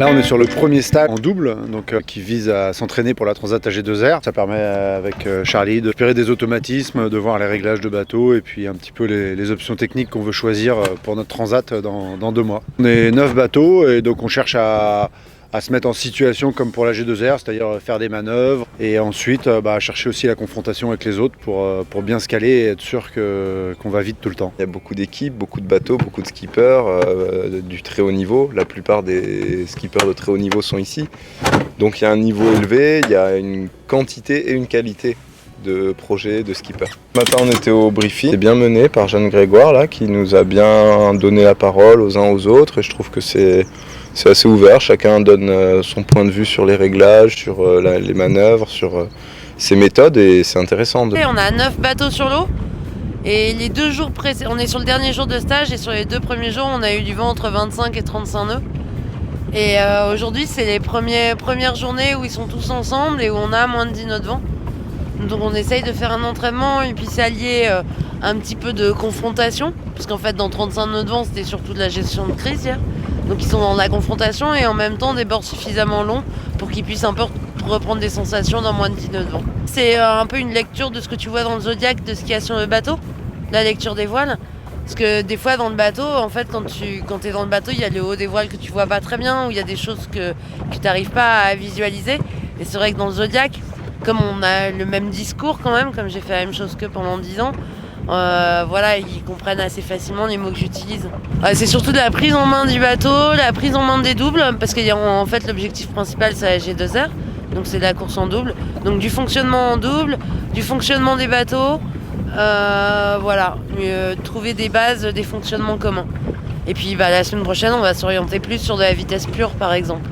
Là, on est sur le premier stade en double, donc qui vise à s'entraîner pour la Transat AG2R. Ça permet avec Charlie de repérer des automatismes, de voir les réglages de bateau et puis un petit peu les options techniques qu'on veut choisir pour notre Transat dans 2 mois. On est 9 bateaux et donc on cherche à se mettre en situation comme pour la G2R, c'est-à-dire faire des manœuvres et ensuite chercher aussi la confrontation avec les autres pour bien se caler et être sûr qu'on va vite tout le temps. Il y a beaucoup d'équipes, beaucoup de bateaux, beaucoup de skippers du très haut niveau. La plupart des skippers de très haut niveau sont ici. Donc il y a un niveau élevé, il y a une quantité et une qualité de projets de skippers. Ce matin on était au briefing, c'est bien mené par Jeanne Grégoire là, qui nous a bien donné la parole aux uns aux autres et je trouve que c'est assez ouvert, chacun donne son point de vue sur les réglages, sur les manœuvres, sur ses méthodes et c'est intéressant. On a 9 bateaux sur l'eau et les 2 jours précédents, on est sur le dernier jour de stage et sur les 2 premiers jours on a eu du vent entre 25 et 35 nœuds. Et aujourd'hui c'est les premières journées où ils sont tous ensemble et où on a moins de 10 nœuds de vent. Donc on essaye de faire un entraînement et puis s'allier un petit peu de confrontation, parce qu'en fait dans 35 nœuds de vent c'était surtout de la gestion de crise hier. Donc ils sont dans la confrontation et en même temps des bords suffisamment longs pour qu'ils puissent un peu reprendre des sensations dans moins de 10 nœuds de vent. C'est un peu une lecture de ce que tu vois dans le Zodiac, de ce qu'il y a sur le bateau, la lecture des voiles. Parce que des fois dans le bateau, en fait quand t'es dans le bateau, il y a le haut des voiles que tu vois pas très bien, ou il y a des choses que t'arrives pas à visualiser. Et c'est vrai que dans le Zodiac, comme on a le même discours quand même, comme j'ai fait la même chose que pendant 10 ans, ils comprennent assez facilement les mots que j'utilise. C'est surtout de la prise en main du bateau, la prise en main des doubles, parce qu'en fait l'objectif principal c'est la G2R, donc c'est de la course en double. Donc du fonctionnement en double, du fonctionnement des bateaux, trouver des bases, des fonctionnements communs. Et puis la semaine prochaine on va s'orienter plus sur de la vitesse pure par exemple.